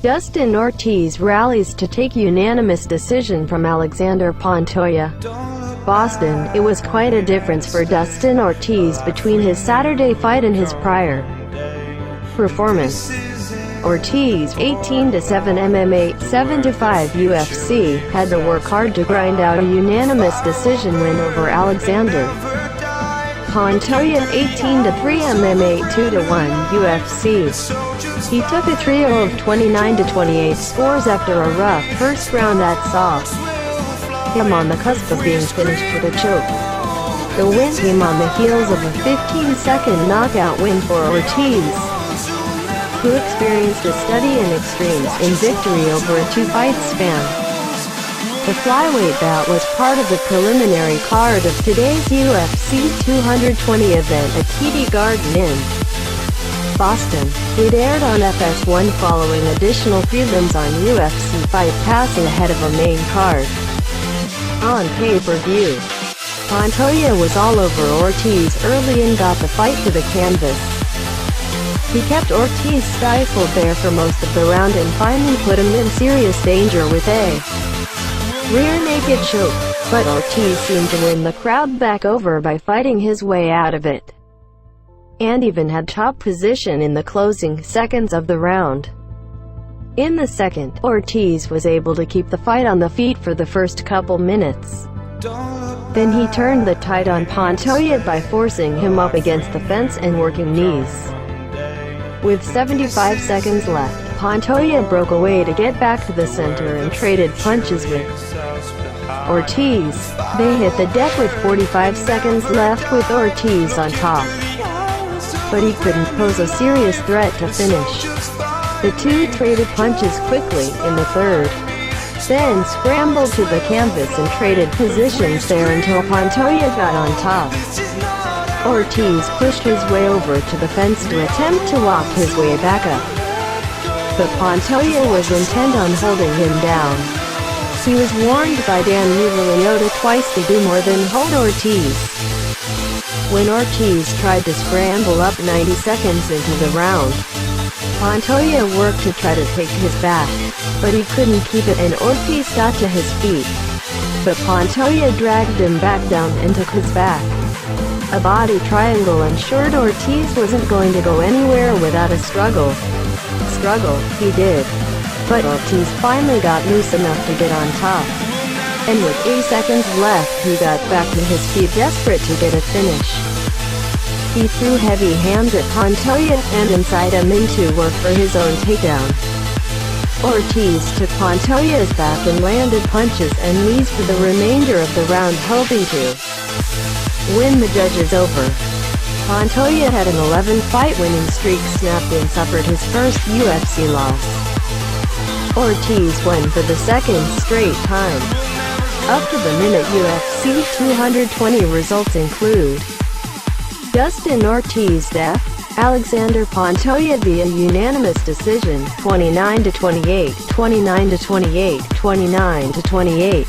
Dustin Ortiz rallies to take unanimous decision from Alexandre Pantoja. Boston. It was quite a difference for Dustin Ortiz between his Saturday fight and his prior performance. Ortiz, 18-7 MMA, 7-5 UFC, had to work hard to grind out a unanimous decision win over Alexandre Pantoja, 18-3 MMA, 2-1 UFC. He took a trio of 29-28 scores after a rough first round that saw him on the cusp of being finished with a choke. The win came on the heels of a 15-second knockout win for Ortiz, who experienced a steady and extremes in victory over a two-fight span. The flyweight bout was part of the preliminary card of today's UFC 220 event at TD Garden in Boston. It aired on FS1 following additional prelims on UFC Fight Pass ahead of a main card. On pay-per-view, Pantoja was all over Ortiz early and got the fight to the canvas. He kept Ortiz stifled there for most of the round and finally put him in serious danger with a rear naked choke, but Ortiz seemed to win the crowd back over by fighting his way out of it, and even had top position in the closing seconds of the round. In the second, Ortiz was able to keep the fight on the feet for the first couple minutes. Then he turned the tide on Pantoja by forcing him up against the fence and working knees. With 75 seconds left, Pantoja broke away to get back to the center and traded punches with Ortiz. They hit the deck with 45 seconds left with Ortiz on top, but he couldn't pose a serious threat to finish. The two traded punches quickly in the third, then scrambled to the canvas and traded positions there until Pantoja got on top. Ortiz pushed his way over to the fence to attempt to walk his way back up, but Pantoja was intent on holding him down. He was warned by Dan Liotta twice to do more than hold Ortiz. When Ortiz tried to scramble up 90 seconds into the round, Pantoja worked to try to take his back, but he couldn't keep it and Ortiz got to his feet. But Pantoja dragged him back down and took his back. A body triangle ensured Ortiz wasn't going to go anywhere without a struggle. He did. But Ortiz finally got loose enough to get on top. And with 8 seconds left, he got back to his feet desperate to get a finish. He threw heavy hands at Pantoja and incited him into work for his own takedown. Ortiz took Pantoja's back and landed punches and knees for the remainder of the round, hoping to win the judges over. Pantoja had an 11-fight winning streak snapped and suffered his first UFC loss. Ortiz won for the second straight time. Up to the minute UFC 220 results include: Dustin Ortiz def. Alexandre Pantoja via unanimous decision, 29-28, 29-28, 29-28.